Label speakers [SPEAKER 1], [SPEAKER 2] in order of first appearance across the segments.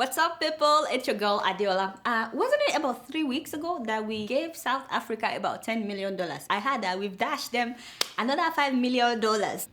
[SPEAKER 1] What's up, people? It's your girl Adeola. Wasn't it about 3 weeks ago that we gave South Africa about $10 million? I heard that we've dashed them another $5 million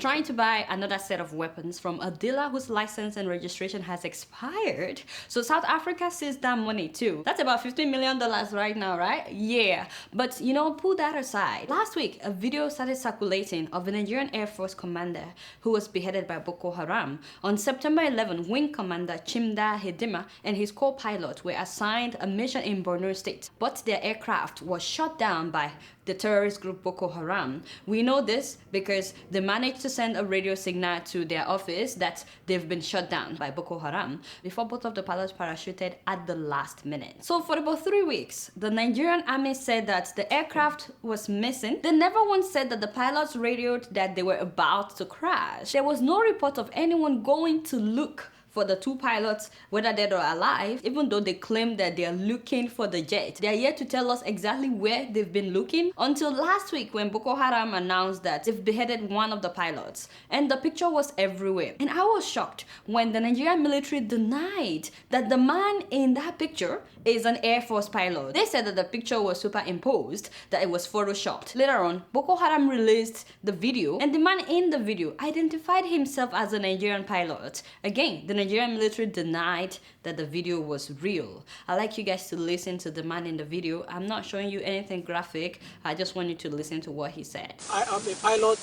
[SPEAKER 1] trying to buy another set of weapons from a dealer whose license and registration has expired. So South Africa sees that money too. That's about $15 million right now, right? Yeah. But you know, pull that aside. Last week, a video started circulating of a Nigerian Air Force commander who was beheaded by Boko Haram. On September 11, Wing Commander Chimda Hedima and his co-pilot were assigned a mission in Borno State, but their aircraft was shot down by the terrorist group Boko Haram. We know this because they managed to send a radio signal to their office that they've been shot down by Boko Haram before both of the pilots parachuted at the last minute. So for about 3 weeks, the Nigerian army said that the aircraft was missing. They never once said that the pilots radioed that they were about to crash. There was no report of anyone going to look for the two pilots, whether dead or alive, even though they claim that they are looking for the jet. They are yet to tell us exactly where they've been looking until last week when Boko Haram announced that they've beheaded one of the pilots. And the picture was everywhere. And I was shocked when the Nigerian military denied that the man in that picture is an Air Force pilot. They said that the picture was superimposed, that it was photoshopped. Later on, Boko Haram released the video, and the man in the video identified himself as a Nigerian pilot. Again, the Nigerian military denied that the video was real. I'd like you guys to listen to the man in the video. I'm not showing you anything graphic. I just want you to listen to what he said.
[SPEAKER 2] I am a pilot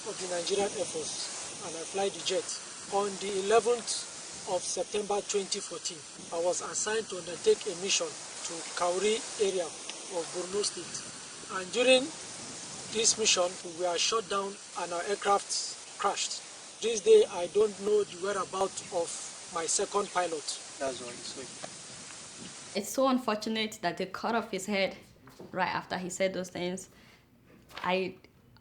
[SPEAKER 2] of the Nigerian Air Force and I fly the jet. On the 11th of September 2014, I was assigned to undertake a mission to Kauri area of Borno State. And during this mission, we were shot down and our aircraft crashed. This day, I don't know the whereabouts of my second pilot. That's why it's so.
[SPEAKER 1] It's so unfortunate that they cut off his head right after he said those things.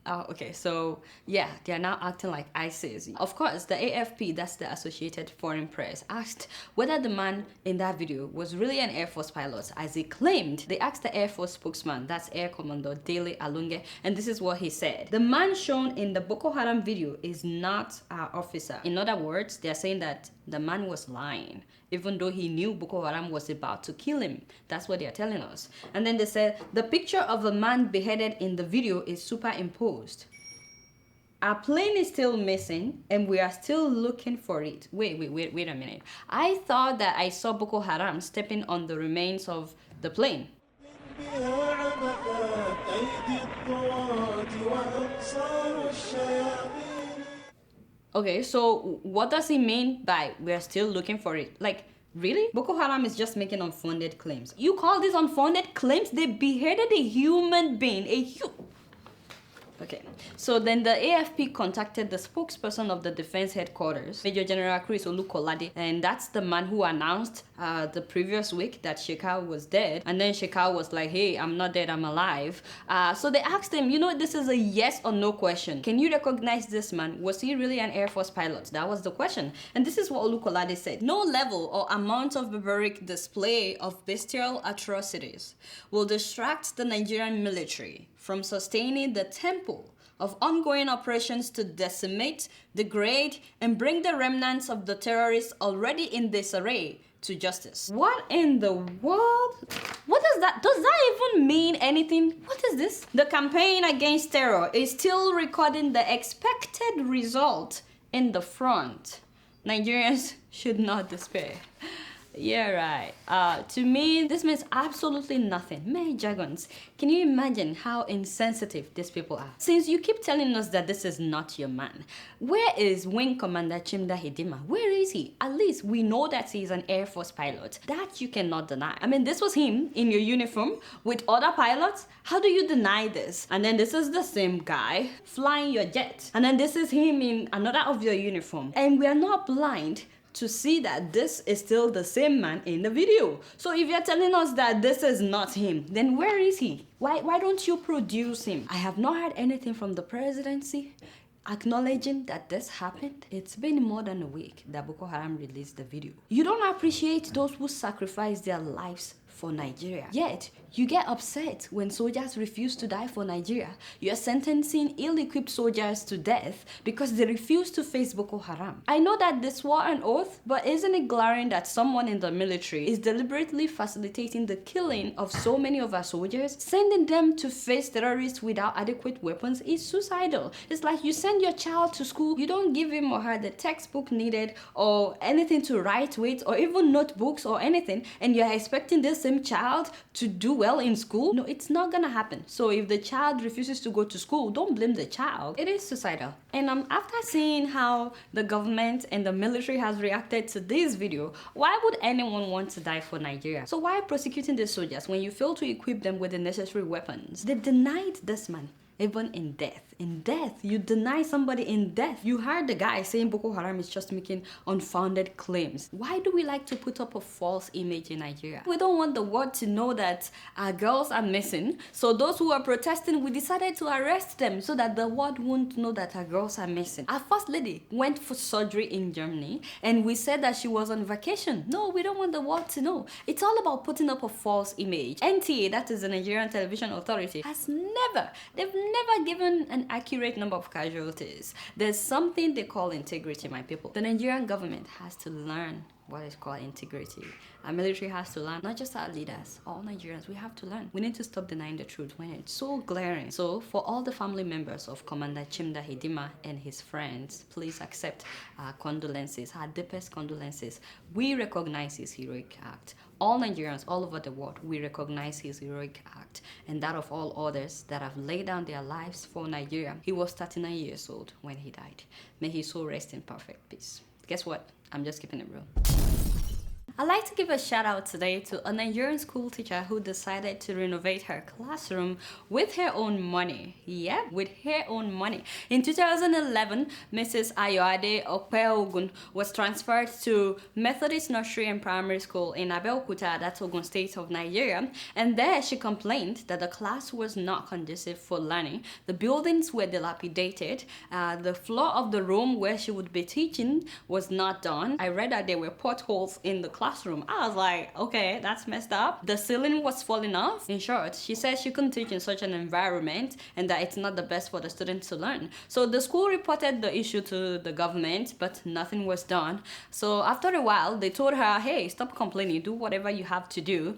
[SPEAKER 1] Okay, so yeah, they are now acting like ISIS. Of course, the AFP, that's the Associated Foreign Press, asked whether the man in that video was really an Air Force pilot, as he claimed. They asked the Air Force spokesman, that's Air Commodore Dele Alunge, and this is what he said. The man shown in the Boko Haram video is not our officer. In other words, they're saying that the man was lying, even though he knew Boko Haram was about to kill him. That's what they're telling us. And then they said, the picture of a man beheaded in the video is superimposed. Our plane is still missing and we are still looking for it. Wait a minute. I thought that I saw Boko Haram stepping on the remains of the plane. Okay, so what does he mean by we're still looking for it? Like, really? Boko Haram is just making unfounded claims. You call these unfounded claims? They beheaded a human being, Okay, so then the AFP contacted the spokesperson of the defense headquarters, Major General Chris Olukolade, and that's the man who announced the previous week that Shekau was dead. And then Shekau was like, hey, I'm not dead, I'm alive. So they asked him, you know, this is a yes or no question. Can you recognize this man? Was he really an Air Force pilot? That was the question. And this is what Olukolade said. No level or amount of barbaric display of bestial atrocities will distract the Nigerian military from sustaining the tempo of ongoing operations to decimate, degrade, and bring the remnants of the terrorists already in disarray to justice. What in the world? What does that even mean anything? What is this? The campaign against terror is still recording the expected result in the front. Nigerians should not despair. Yeah, right. To me, this means absolutely nothing. Mere jargons. Can you imagine how insensitive these people are? Since you keep telling us that this is not your man, where is Wing Commander Chimda Hedima? Where is he? At least we know that he's an Air Force pilot. That you cannot deny. I mean, this was him in your uniform with other pilots. How do you deny this? And then this is the same guy flying your jet. And then this is him in another of your uniform. And we are not blind to see that this is still the same man in the video. So if you're telling us that this is not him, then where is he? Why don't you produce him? I have not heard anything from the presidency acknowledging that this happened. It's been more than a week that Boko Haram released the video. You don't appreciate those who sacrifice their lives for Nigeria. Yet, you get upset when soldiers refuse to die for Nigeria. You are sentencing ill-equipped soldiers to death because they refuse to face Boko Haram. I know that they swore an oath, but isn't it glaring that someone in the military is deliberately facilitating the killing of so many of our soldiers? Sending them to face terrorists without adequate weapons is suicidal. It's like you send your child to school, you don't give him or her the textbook needed or anything to write with or even notebooks or anything, and you're expecting this same child to do well in school? No, it's not gonna happen. So if the child refuses to go to school, don't blame the child. It is suicidal. And after seeing how the government and the military has reacted to this video, why would anyone want to die for Nigeria? So why prosecuting the soldiers when you fail to equip them with the necessary weapons? They denied this man. Even in death. In death, you deny somebody in death. You heard the guy saying Boko Haram is just making unfounded claims. Why do we like to put up a false image in Nigeria? We don't want the world to know that our girls are missing. So those who are protesting, we decided to arrest them so that the world won't know that our girls are missing. Our first lady went for surgery in Germany and we said that she was on vacation. No, we don't want the world to know. It's all about putting up a false image. NTA, that is the Nigerian Television Authority, has they've never given an accurate number of casualties. There's something they call integrity, my people. The Nigerian government has to learn what is called integrity. Our military has to learn, not just our leaders, all Nigerians, we have to learn. We need to stop denying the truth when it's so glaring. So for all the family members of Commander Chimda Hedima and his friends, please accept our condolences, our deepest condolences. We recognize his heroic act. All Nigerians all over the world, we recognize his heroic act and that of all others that have laid down their lives for Nigeria. He was 39 years old when he died. May his soul rest in perfect peace. Guess what? I'm just keeping it real. I'd like to give a shout out today to a Nigerian school teacher who decided to renovate her classroom with her own money. Yeah, with her own money. In 2011, Mrs. Ayoade Opeogun was transferred to Methodist Nursery and Primary School in Abeokuta, that's Ogun State of Nigeria, and there she complained that the class was not conducive for learning. The buildings were dilapidated. The floor of the room where she would be teaching was not done. I read that there were potholes in the classroom. I was like, okay, that's messed up. The ceiling was falling off. In short, she said she couldn't teach in such an environment and that it's not the best for the students to learn. So the school reported the issue to the government, but nothing was done. So after a while, they told her, hey, stop complaining, do whatever you have to do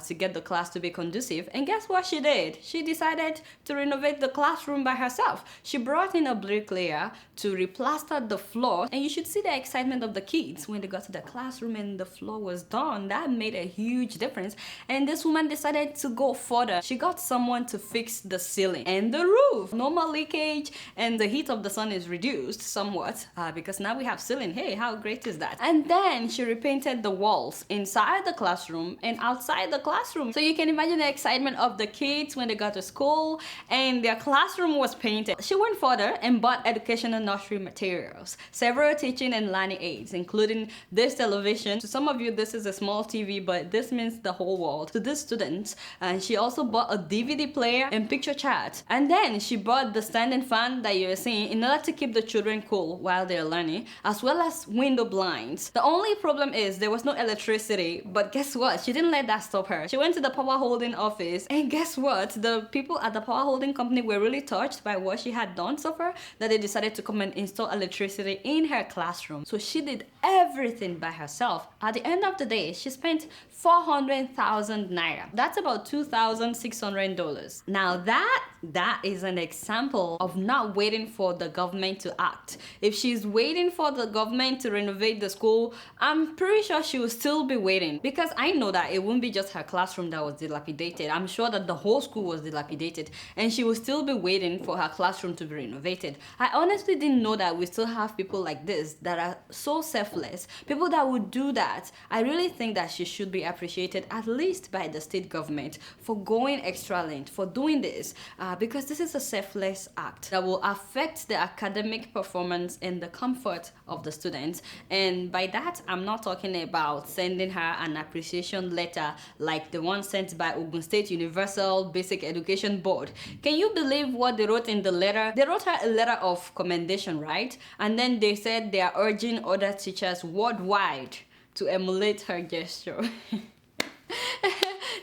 [SPEAKER 1] to get the class to be conducive. And guess what she did? She decided to renovate the classroom by herself. She brought in a bricklayer to replaster the floor, and you should see the excitement of the kids when they got to the classroom and the floor was done. That made a huge difference. And this woman decided to go further. She got someone to fix the ceiling and the roof. Normal leakage and the heat of the sun is reduced somewhat because now we have ceiling. Hey, how great is that? And then she repainted the walls inside the classroom and outside the classroom. So you can imagine the excitement of the kids when they got to school and their classroom was painted. She went further and bought educational nursery materials, several teaching and learning aids, including this television. To some of you, this is a small TV, but this means the whole world to these students. And she also bought a DVD player and picture chat. And then she bought the standing fan that you're seeing in order to keep the children cool while they're learning, as well as window blinds. The only problem is there was no electricity, but guess what? She didn't let that stop her. She went to the power holding office, and guess what? The people at the power holding company were really touched by what she had done so far that they decided to come and install electricity in her classroom. So she did everything by herself. At the end of the day, she spent 400,000 naira. That's about $2,600. Now that is an example of not waiting for the government to act. If she's waiting for the government to renovate the school, I'm pretty sure she will still be waiting, because I know that it won't be just her classroom that was dilapidated. I'm sure that the whole school was dilapidated and she will still be waiting for her classroom to be renovated. I honestly didn't know that we still have people like this that are so selfless, people that would do that. I really think that she should be appreciated, at least by the state government, for going extra length, for doing this, because this is a selfless act that will affect the academic performance and the comfort of the students. And by that, I'm not talking about sending her an appreciation letter like the one sent by Ogun State Universal Basic Education Board. Can you believe what they wrote in the letter? They wrote her a letter of commendation, right? And then they said they are urging other teachers worldwide to emulate her gesture.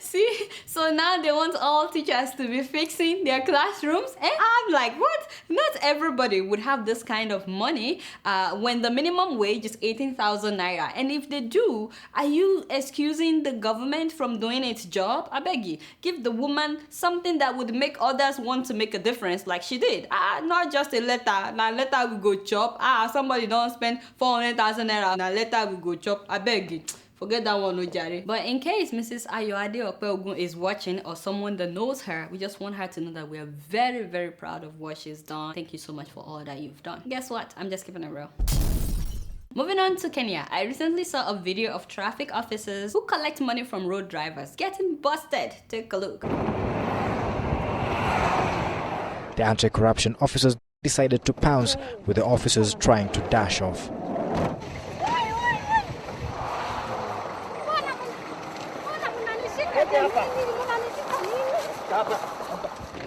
[SPEAKER 1] See, so now they want all teachers to be fixing their classrooms, and I'm like, what? Not everybody would have this kind of money when the minimum wage is 18,000 naira. And if they do, are you excusing the government from doing its job? I beg you, give the woman something that would make others want to make a difference like she did. Not just a letter. Now letter we go chop. Somebody don't spend 400,000 naira. Now letter we go chop. I beg you. Forget that one, Ojari. But in case Mrs. Adeola is watching, or someone that knows her, we just want her to know that we are very, very proud of what she's done. Thank you so much for all that you've done. Guess what? I'm just keeping it real. Moving on to Kenya, I recently saw a video of traffic officers who collect money from road drivers getting busted. Take a look.
[SPEAKER 3] The anti-corruption officers decided to pounce, with the officers trying to dash off.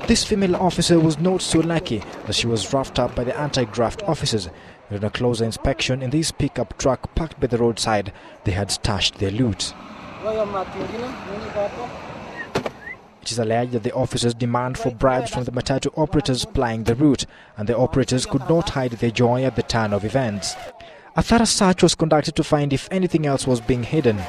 [SPEAKER 3] This female officer was not so lucky that she was roughed up by the anti-graft officers. During a closer inspection in this pickup truck parked by the roadside, they had stashed their loot. It is alleged that the officers demand for bribes from the matatu operators plying the route, and the operators could not hide their joy at the turn of events. A thorough search was conducted to find if anything else was being hidden.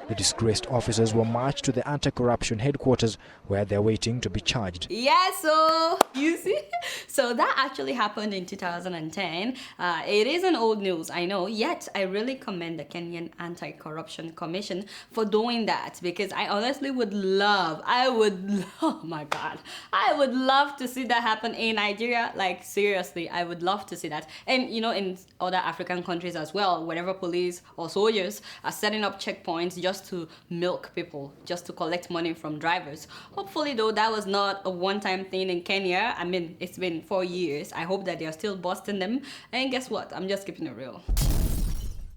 [SPEAKER 3] The disgraced officers were marched to the anti-corruption headquarters, where they're waiting to be charged.
[SPEAKER 1] Yeah, so you see, so that actually happened in 2010. It isn't old news, I know, yet I really commend the Kenyan Anti-Corruption Commission for doing that, because I honestly would love, oh my God, I would love to see that happen in Nigeria. Like, seriously, I would love to see that. And you know, in other African countries as well, wherever police or soldiers are setting up checkpoints just to milk people, just to collect money from drivers. Hopefully though, that was not a one-time thing in Kenya. I mean, it's been 4 years. I hope that they're still busting them. And guess what? I'm just keeping it real.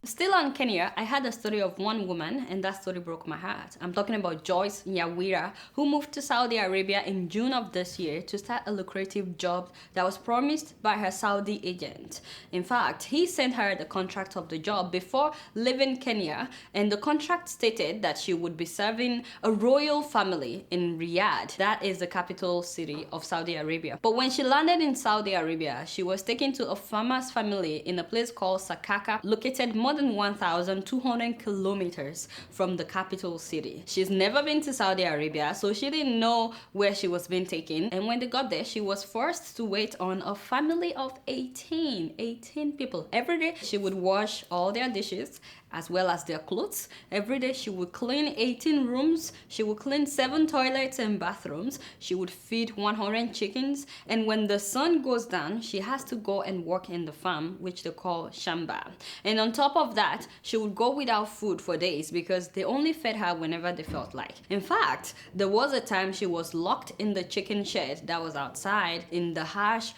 [SPEAKER 1] Still on Kenya, I had a story of one woman, and that story broke my heart. I'm talking about Joyce, who moved to Saudi Arabia in June of this year to start a lucrative job that was promised by her Saudi agent. In fact, he sent her the contract of the job before leaving Kenya, and the contract stated that she would be serving a royal family in Riyadh. That is the capital city of Saudi Arabia. But when she landed in Saudi Arabia, she was taken to a farmer's family in a place called Sakaka, located more than 1,200 kilometers from the capital city. She's never been to Saudi Arabia, so she didn't know where she was being taken. And when they got there, she was forced to wait on a family of 18 people. Every day, she would wash all their dishes as well as their clothes. Every day she would clean 18 rooms, she would clean 7 toilets and bathrooms, she would feed 100 chickens, and when the sun goes down, she has to go and work in the farm, which they call shamba. And on top of that, she would go without food for days because they only fed her whenever they felt like. In fact, there was a time she was locked in the chicken shed that was outside in the harsh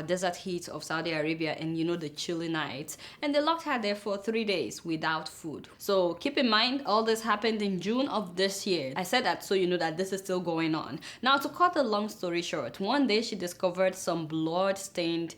[SPEAKER 1] desert heat of Saudi Arabia, and you know, the chilly nights, and they locked her there for 3 days without food. So keep in mind, all this happened in June of this year. I said that so you know that this is still going on. Now, to cut a long story short, one day she discovered some blood-stained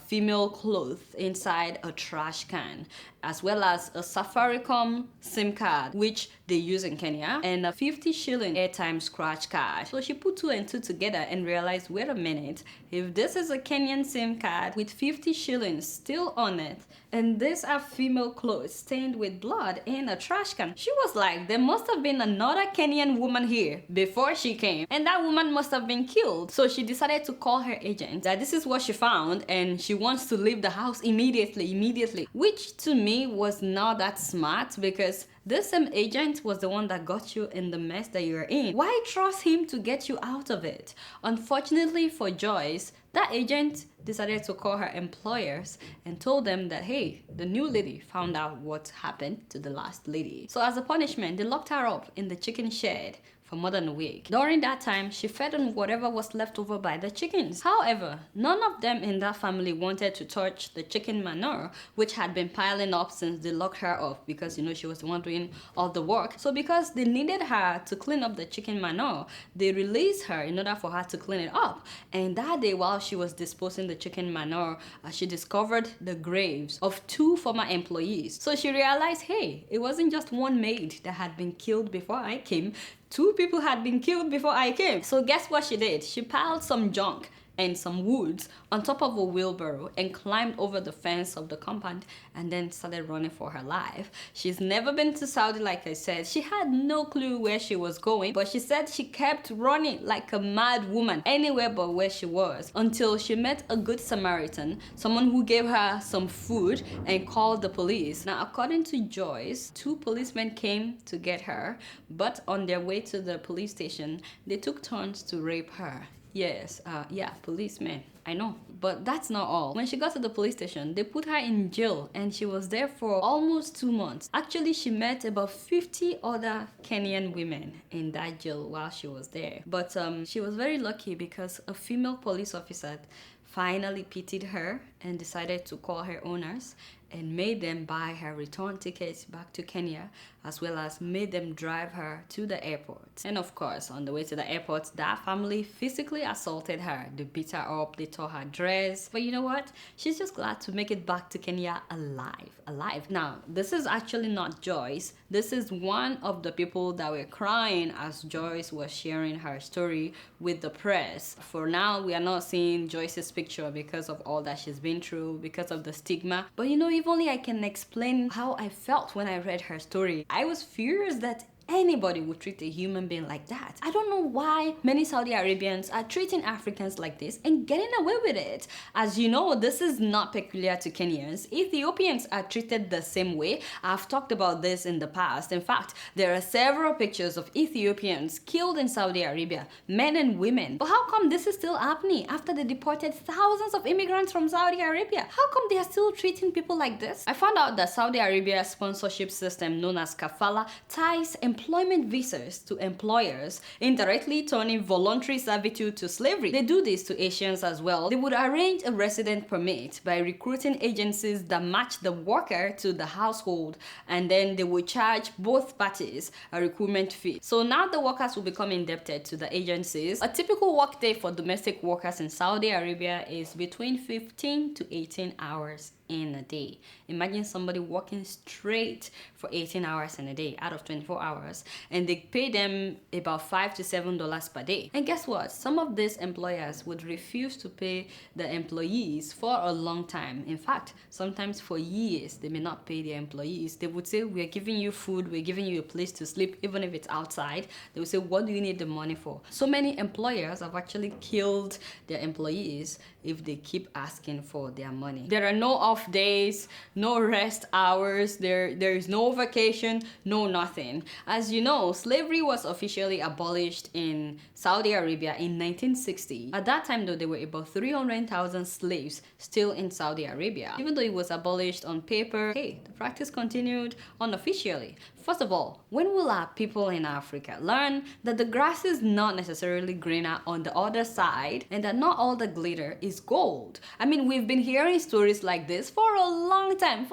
[SPEAKER 1] female clothes inside a trash can, as well as a Safaricom SIM card, which they use in Kenya, and a 50 shilling airtime scratch card. So she put 2 and 2 together and realized, wait a minute, if this is a Kenyan SIM card with 50 shillings still on it, and these are female clothes stained with blood in a trash can, she was like, there must have been another Kenyan woman here before she came, and that woman must have been killed. So she decided to call her agent that this is what she found, and she wants to leave the house immediately, which to me was not that smart, because this same agent was the one that got you in the mess that you're in. Why trust him to get you out of it? Unfortunately for Joyce, That agent decided to call her employers and told them that, hey, the new lady found out what happened to the last lady. So as a punishment, they locked her up in the chicken shed for more than a week. During that time, she fed on whatever was left over by the chickens. However, none of them in that family wanted to touch the chicken manure, which had been piling up since they locked her up, because, you know, she was the one doing all the work. So because they needed her to clean up the chicken manure, they released her in order for her to clean it up. And that day, while she was disposing the chicken manure, she discovered the graves of 2 former employees. So she realized, hey, it wasn't just one maid that had been killed before I came. 2 people had been killed before I came. So guess what she did? She piled some junk and some woods on top of a wheelbarrow and climbed over the fence of the compound and then started running for her life. She's never been to Saudi, like I said. She had no clue where she was going, but she said she kept running like a mad woman anywhere but where she was, until she met a good Samaritan, someone who gave her some food and called the police. Now, according to Joyce, 2 policemen came to get her, but on their way to the police station, they took turns to rape her. Yes, yeah, policemen, I know. But that's not all. When she got to the police station, they put her in jail and she was there for almost 2 months. Actually, she met about 50 other Kenyan women in that jail while she was there. But she was very lucky because a female police officer finally pitied her and decided to call her owners and made them buy her return tickets back to Kenya, as well as made them drive her to the airport. And of course, on the way to the airport, that family physically assaulted her. They beat her up, they tore her dress. But you know what? She's just glad to make it back to Kenya alive. Now, this is actually not Joyce. This is one of the people that were crying as Joyce was sharing her story with the press. For now, we are not seeing Joyce's picture because of all that she's been through, because of the stigma. But you know, if only I can explain how I felt when I read her story. I was furious that anybody would treat a human being like that. I don't know why many Saudi Arabians are treating Africans like this and getting away with it. As you know, this is not peculiar to Kenyans. Ethiopians are treated the same way. I've talked about this in the past. In fact, there are several pictures of Ethiopians killed in Saudi Arabia, men and women. But how come this is still happening after they deported thousands of immigrants from Saudi Arabia? How come they are still treating people like this? I found out that Saudi Arabia's sponsorship system known as kafala ties employment visas to employers, indirectly turning voluntary servitude to slavery. They do this to Asians as well. They would arrange a resident permit by recruiting agencies that match the worker to the household, and then they would charge both parties a recruitment fee. So now the workers will become indebted to the agencies. A typical workday for domestic workers in Saudi Arabia is between 15 to 18 hours in a day. Imagine somebody working straight for 18 hours in a day out of 24 hours, and they pay them about $5 to $7 per day. And guess what? Some of these employers would refuse to pay the employees for a long time. In fact, sometimes for years, they may not pay their employees. They would say, we're giving you food, we're giving you a place to sleep, even if it's outside. They would say, what do you need the money for? So many employers have actually killed their employees if they keep asking for their money. There are no off days, no rest hours, there is no vacation, no nothing. As you know, slavery was officially abolished in Saudi Arabia in 1960. At that time though, there were about 300,000 slaves still in Saudi Arabia. Even though it was abolished on paper, hey, the practice continued unofficially. First of all, when will our people in Africa learn that the grass is not necessarily greener on the other side and that not all the glitter is gold? I mean, we've been hearing stories like this for a long time,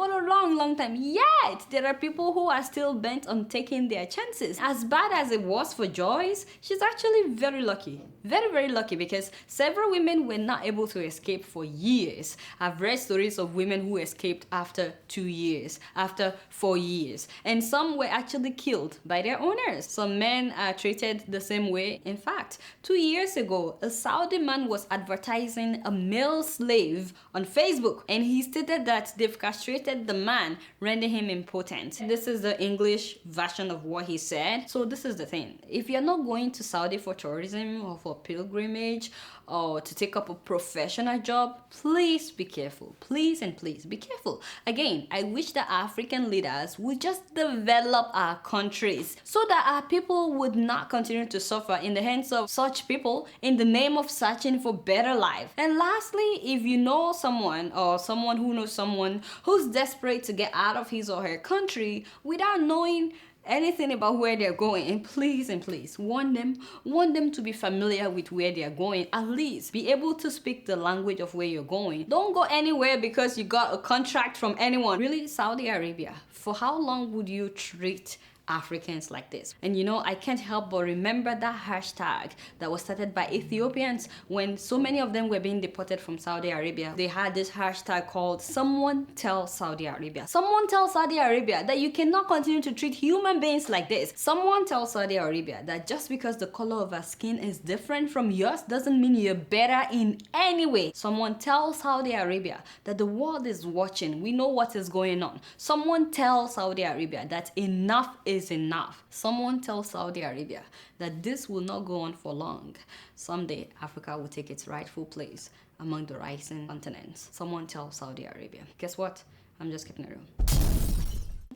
[SPEAKER 1] yet there are people who are still bent on taking their chances. As bad as it was for Joyce, she's actually very lucky. Very lucky, because several women were not able to escape for years. I've read stories of women who escaped after 2 years, after 4 years, and some were actually killed by their owners. Some men are treated the same way. In fact, 2 years ago, a Saudi man was advertising a male slave on Facebook, and he stated that they've castrated the man, rendering him impotent. This is the English version of what he said. So this is the thing. If you're not going to Saudi for tourism or for pilgrimage or to take up a professional job, please be careful. Please and please be careful. Again, I wish that African leaders would just develop develop our countries so that our people would not continue to suffer in the hands of such people in the name of searching for better life. And lastly, if you know someone or someone who knows someone who's desperate to get out of his or her country without knowing anything about where they're going, and please warn them to be familiar with where they're going. At least be able to speak the language of where you're going. Don't go anywhere because you got a contract from anyone. Really, Saudi Arabia, for how long would you treat Africans like this? And you know, I can't help but remember that hashtag that was started by Ethiopians when so many of them were being deported from Saudi Arabia. They had this hashtag called "Someone Tell Saudi Arabia." Someone tell Saudi Arabia that you cannot continue to treat human beings like this. Someone tell Saudi Arabia that just because the color of our skin is different from yours doesn't mean you're better in any way. Someone tell Saudi Arabia that the world is watching. We know what is going on. Someone tell Saudi Arabia that enough is enough. Someone tell Saudi Arabia that this will not go on for long. Someday, Africa will take its rightful place among the rising continents. Someone tell Saudi Arabia. Guess what? I'm just keeping it real.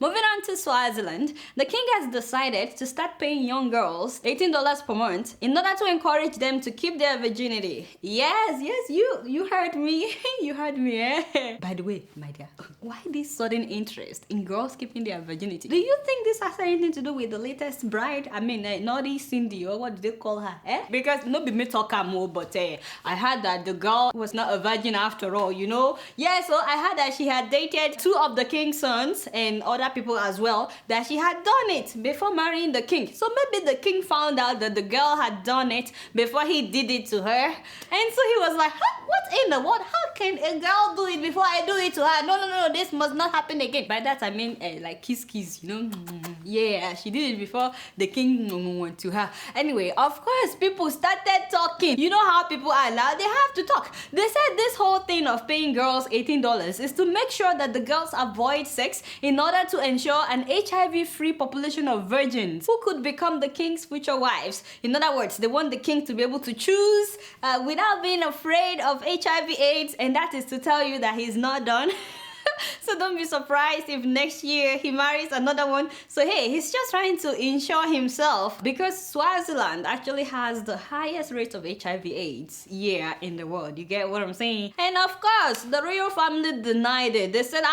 [SPEAKER 1] Moving on to Swaziland, the king has decided to start paying young girls $18 per month in order to encourage them to keep their virginity. Yes, you heard me. You heard me, eh? By the way, my dear, why this sudden interest in girls keeping their virginity? Do you think this has anything to do with the latest bride? I mean, Naughty Cindy, or what do they call her, eh? Because no be me talk more, but I heard that the girl was not a virgin after all, you know? Yeah, so I heard that she had dated two of the king's sons and other people as well, that she had done it before marrying the king. So maybe the king found out that the girl had done it before he did it to her, and so he was like, huh? What in the world? How can a girl do it before I do it to her? No, this must not happen again. By that I mean like kiss, you know? Yeah, she did it before the king went to her. Anyway, of course, people started talking. You know how people are now, they have to talk. They said this whole thing of paying girls $18 is to make sure that the girls avoid sex in order to ensure an HIV-free population of virgins who could become the king's future wives. In other words, they want the king to be able to choose without being afraid of HIV/AIDS, and that is to tell you that he's not done. So don't be surprised if next year he marries another one. So hey, he's just trying to ensure himself, because Swaziland actually has the highest rate of HIV/AIDS in the world. You get what I'm saying? And of course, the royal family denied it. They said,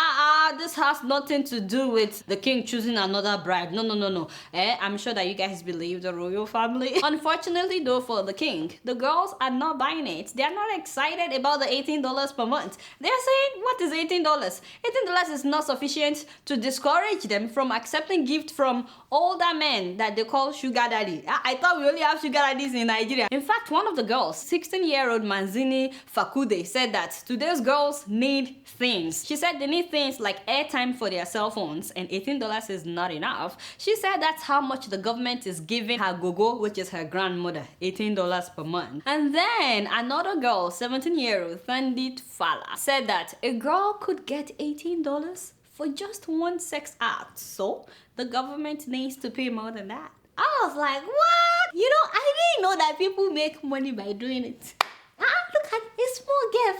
[SPEAKER 1] this has nothing to do with the king choosing another bride. No. I'm sure that you guys believe the royal family. Unfortunately though, for the king, the girls are not buying it. They are not excited about the $18 per month. They're saying, what is $18? $18 is not sufficient to discourage them from accepting gifts from older men that they call sugar daddy. I thought we only have sugar daddies in Nigeria. In fact, one of the girls, 16-year-old Manzini Fakude, said that today's girls need things. She said they need things like airtime for their cell phones, and $18 is not enough. She said that's how much the government is giving her gogo, which is her grandmother, $18 per month. And then another girl, 17-year-old Thandit Fala, said that a girl could get $18 for just one sex act, so the government needs to pay more than that. I was like, what? You know, I didn't know that people make money by doing it. Look at a small girl,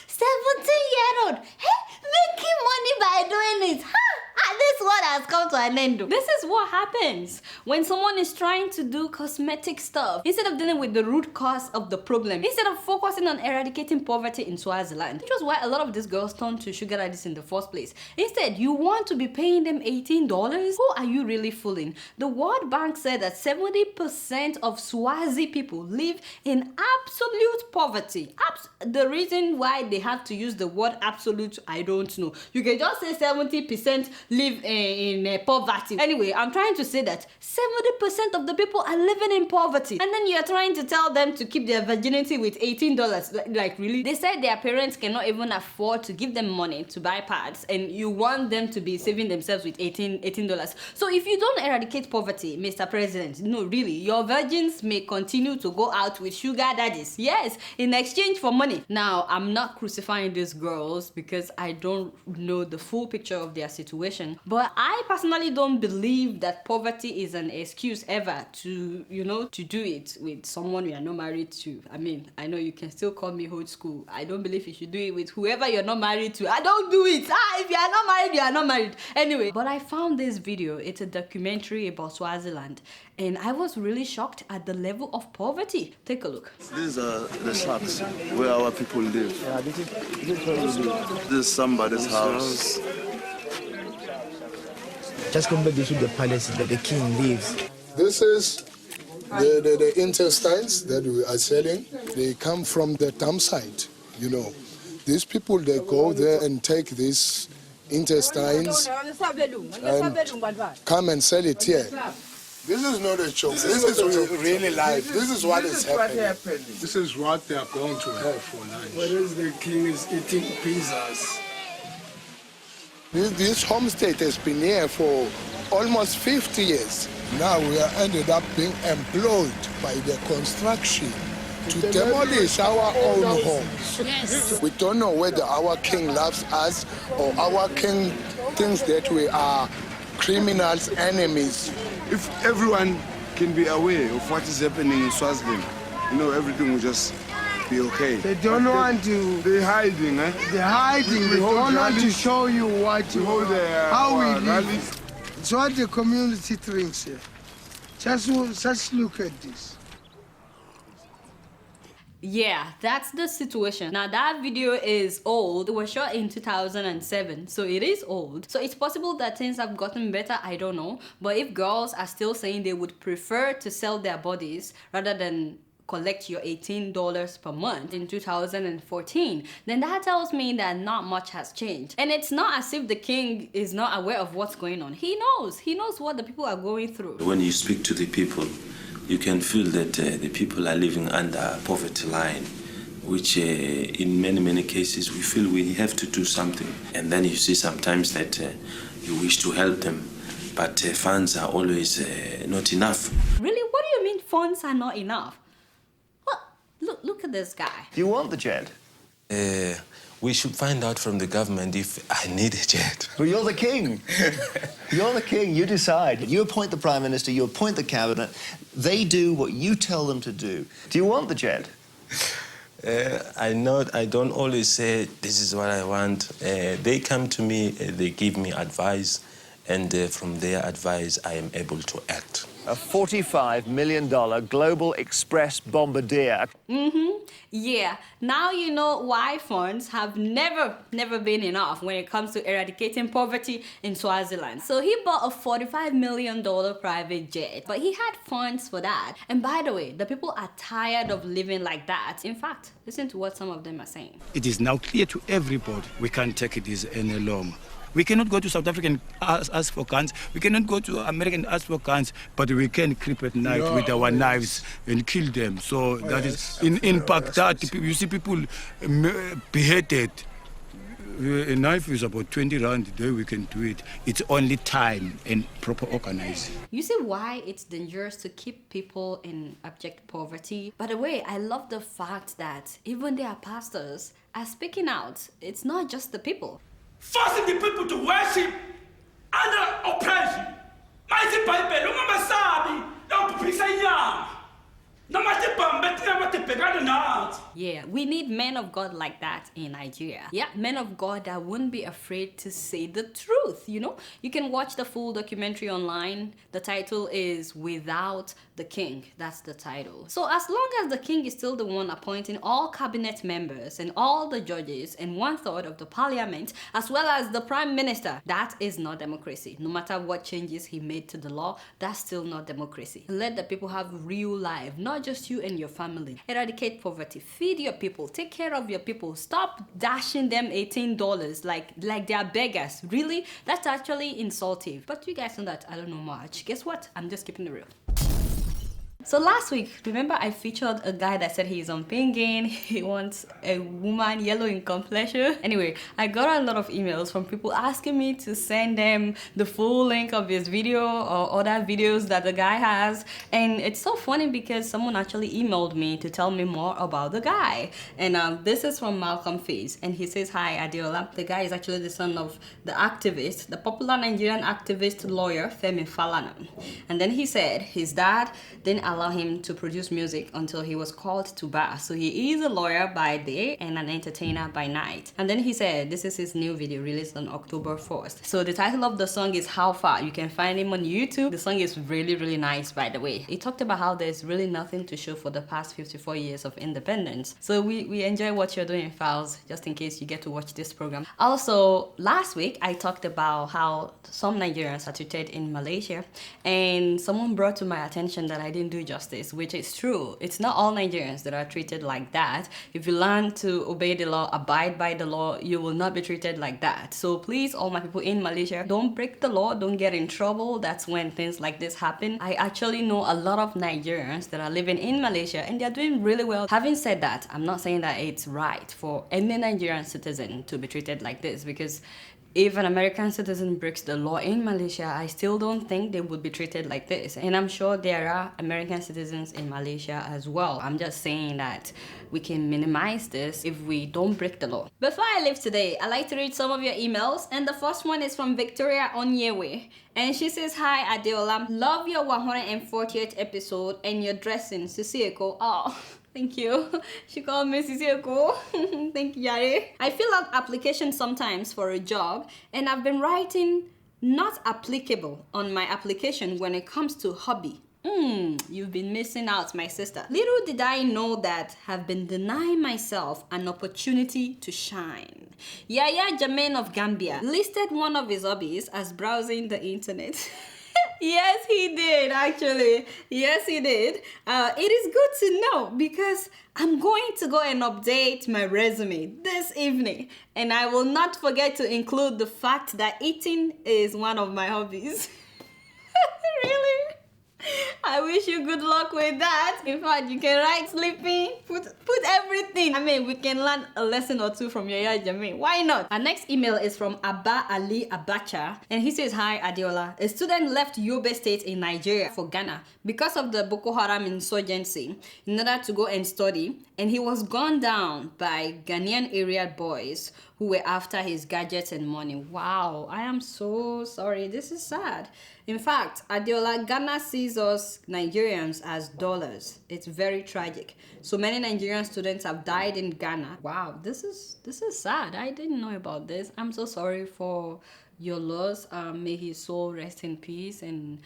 [SPEAKER 1] 17-year-old, making money by doing it. This one has come to an end. This is what happens when someone is trying to do cosmetic stuff instead of dealing with the root cause of the problem, instead of focusing on eradicating poverty in Swaziland, which was why a lot of these girls turned to sugar daddies in the first place. Instead, you want to be paying them $18? Who are you really fooling? The World Bank said that 70% of Swazi people live in absolute poverty. The reason why they have to use the word absolute, I don't know. You can just say 70% live in poverty. Anyway, I'm trying to say that 70% of the people are living in poverty, and then you're trying to tell them to keep their virginity with $18. Like really? They said their parents cannot even afford to give them money to buy pads, and you want them to be saving themselves with $18. So if you don't eradicate poverty, Mr. President, no, really, your virgins may continue to go out with sugar daddies. Yes, in exchange for money. Now, I'm not crucifying these girls because I don't know the full picture of their situation, But I personally don't believe that poverty is an excuse ever to, to do it with someone you are not married to. I mean, I know you can still call me old school. I don't believe you should do it with whoever you're not married to. I don't do it. If you are not married, you are not married. Anyway, but I found this video. It's a documentary about Swaziland, and I was really shocked at the level of poverty. Take a look.
[SPEAKER 4] These are the shacks where our people live. This is somebody's house.
[SPEAKER 5] Just compare this with the palace that the king lives.
[SPEAKER 6] This is the intestines that we are selling. They come from the dam side, These people, they go there and take these intestines and come and sell it here. This is not a joke. This is really life. This is what is happening. This is what they are going to have for lunch.
[SPEAKER 5] What is the king is eating pizzas?
[SPEAKER 6] This homestead has been here for almost 50 years. Now we are ended up being employed by the construction to demolish our own homes. Yes. We don't know whether our king loves us or our king thinks that we are criminals, enemies.
[SPEAKER 4] If everyone can be aware of what is happening in Swaziland, everything will just be okay.
[SPEAKER 5] They don't want to.
[SPEAKER 4] They're hiding, eh?
[SPEAKER 5] They're hiding. They don't want to show you how we live. It's what the community thinks here. Just look at this.
[SPEAKER 1] Yeah, that's the situation. Now that video is old. It was shot in 2007, so it is old. So it's possible that things have gotten better, I don't know. But if girls are still saying they would prefer to sell their bodies rather than collect your $18 per month in 2014, then that tells me that not much has changed. And it's not as if the king is not aware of what's going on. He knows what the people are going through.
[SPEAKER 7] When you speak to the people, you can feel that the people are living under poverty line, which in many cases we feel we have to do something. And then you see sometimes that you wish to help them, but funds are always not enough.
[SPEAKER 1] Really? What do you mean funds are not enough? What? Look at this guy.
[SPEAKER 8] Do you want the jet?
[SPEAKER 7] We should find out from the government if I need a jet.
[SPEAKER 8] Well, you're the king. You're the king. You decide. You appoint the prime minister, you appoint the cabinet. They do what you tell them to do. Do you want the jet?
[SPEAKER 7] I don't always say this is what I want. They come to me, they give me advice, and from their advice I am able to act.
[SPEAKER 8] A $45 million global express bombardier.
[SPEAKER 1] Yeah, now you know why funds have never been enough when it comes to eradicating poverty in Swaziland. So he bought a $45 million private jet, but he had funds for that. And by the way, the people are tired of living like that. In fact, listen to what some of them are saying.
[SPEAKER 9] It is now clear to everybody we can't take this any longer. We cannot go to South Africa and ask for guns. We cannot go to America and ask for guns, but we can creep at night with our knives and kill them. So that is in Baghdad. You see people beheaded. A knife is about 20 rand. There we can do it. It's only time and proper organizing.
[SPEAKER 1] You see why it's dangerous to keep people in abject poverty? By the way, I love the fact that even their pastors are speaking out. It's not just the people.
[SPEAKER 10] Forcing the people to worship under oppression. Mighty Bible,
[SPEAKER 1] yeah, we need men of God like that in Nigeria. Yeah, men of God that wouldn't be afraid to say the truth, You can watch the full documentary online. The title is Without the King. That's the title. So as long as the king is still the one appointing all cabinet members and all the judges and 1/3 of the parliament, as well as the prime minister, that is not democracy. No matter what changes he made to the law, that's still not democracy. Let the people have real life, not just you and your family. Eradicate poverty. Feed your people. Take care of your people. Stop dashing them $18 like they are beggars. Really? That's actually insultive. But you guys know that I don't know much. Guess what? I'm just keeping it real. So last week, remember I featured a guy that said he's on pinging, he wants a woman yellow in complexion. Anyway, I got a lot of emails from people asking me to send them the full link of his video or other videos that the guy has. And it's so funny because someone actually emailed me to tell me more about the guy. And this is from Malcolm Face, and he says, hi Adeola. The guy is actually the son of the activist, the popular Nigerian activist lawyer Femi Falana. And then he said his dad didn't allow him to produce music until he was called to bar. So he is a lawyer by day and an entertainer by night. And then he said this is his new video released on October 1st. So the title of the song is How Far. You can find him on YouTube. The song is really, really nice, by the way. He talked about how there's really nothing to show for the past 54 years of independence. So we enjoy what you're doing, Fowls, just in case you get to watch this program. Also, last week I talked about how some Nigerians are treated in Malaysia, and someone brought to my attention that I didn't do justice, which is true. It's not all Nigerians that are treated like that. If you learn to obey the law, abide by the law, you will not be treated like that. So please, all my people in Malaysia, don't break the law, don't get in trouble. That's when things like this happen. I actually know a lot of Nigerians that are living in Malaysia and they're doing really well. Having said that, I'm not saying that it's right for any Nigerian citizen to be treated like this, because if an American citizen breaks the law in Malaysia, I still don't think they would be treated like this. And I'm sure there are American citizens in Malaysia as well. I'm just saying that we can minimize this if we don't break the law. Before I leave today, I'd like to read some of your emails. And the first one is from Victoria Onyewe. And she says, hi Adeola, love your 140th episode and your dressing, Sisieko. Oh, thank you. She called me Sisieko. Thank you, Yari. I fill out applications sometimes for a job, and I've been writing not applicable on my application when it comes to hobby. You've been missing out, my sister. Little did I know that I've been denying myself an opportunity to shine. Yaya Jermaine of Gambia listed one of his hobbies as browsing the internet. Yes, he did, actually. Yes, he did. It is good to know because I'm going to go and update my resume this evening. And I will not forget to include the fact that eating is one of my hobbies. Really? I wish you good luck with that. In fact, you can write sleeping, put everything. I mean, we can learn a lesson or two from Yaya Jamin. Why not? Our next email is from Abba Ali Abacha, and he says, hi Adeola. A student left Yobe State in Nigeria for Ghana because of the Boko Haram insurgency in order to go and study, and he was gunned down by Ghanaian area boys who were after his gadgets and money. Wow, I am so sorry. This is sad. In fact, Adeola, Ghana sees us Nigerians as dollars. It's very tragic. So many Nigerian students have died in Ghana. Wow, this is sad. I didn't know about this. I'm so sorry for your loss. May his soul rest in peace, and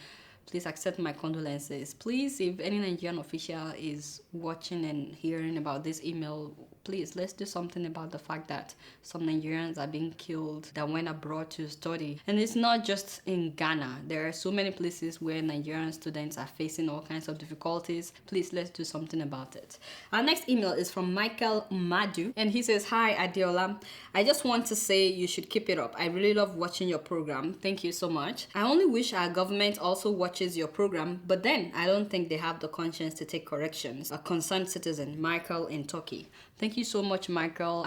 [SPEAKER 1] please accept my condolences. Please, if any Nigerian official is watching and hearing about this email, please, let's do something about the fact that some Nigerians are being killed that went abroad to study. And it's not just in Ghana. There are so many places where Nigerian students are facing all kinds of difficulties. Please, let's do something about it. Our next email is from Michael Madu, and he says, hi Adeola, I just want to say you should keep it up. I really love watching your program. Thank you so much. I only wish our government also watches your program, but then I don't think they have the conscience to take corrections. A concerned citizen, Michael in Turkey. Thank you so much, Michael.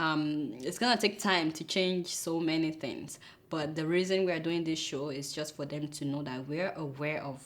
[SPEAKER 1] It's gonna take time to change so many things, but the reason we are doing this show is just for them to know that we're aware of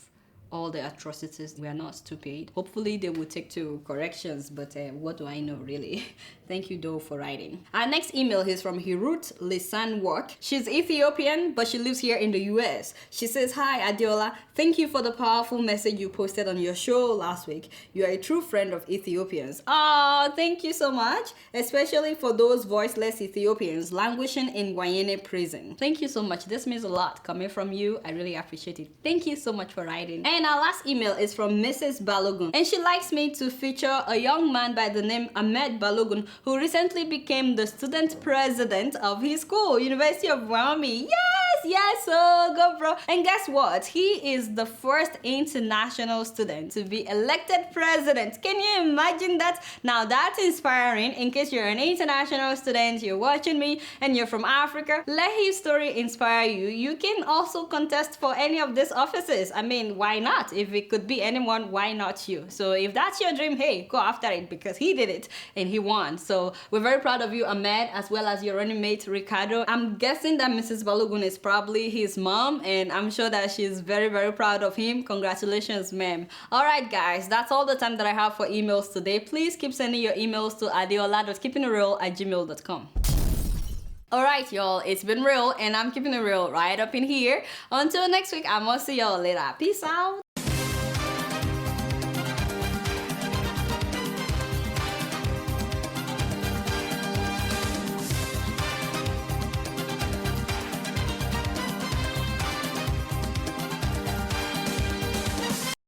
[SPEAKER 1] all the atrocities. We are not stupid. Hopefully they will take to corrections, but what do I know, really? Thank you though for writing. Our next email is from Hirut Lisan Work. She's Ethiopian, but she lives here in the US. She says, hi Adeola, thank you for the powerful message you posted on your show last week. You are a true friend of Ethiopians. Oh, thank you so much, especially for those voiceless Ethiopians languishing in Wayene prison. Thank you so much. This means a lot coming from you. I really appreciate it. Thank you so much for writing. And our last email is from Mrs. Balogun, and she likes me to feature a young man by the name Ahmed Balogun, who recently became the student president of his school, University of Wyoming. Yes! Yes, so go bro. And guess what? He is the first international student to be elected president. Can you imagine that? Now that's inspiring. In case you're an international student, you're watching me and you're from Africa, let his story inspire you. You can also contest for any of these offices. I mean, why not? If it could be anyone, why not you? So if that's your dream, hey, go after it, because he did it and he won. So we're very proud of you, Ahmed, as well as your running mate, Ricardo. I'm guessing that Mrs. Balogun is probably his mom, and I'm sure that she's very, very proud of him. Congratulations, ma'am. All right, guys, that's all the time that I have for emails today. Please keep sending your emails to adeola.keepingitreal@gmail.com. Alright, y'all, it's been real, and I'm keeping it real right up in here. Until next week, I'm gonna see y'all later. Peace out.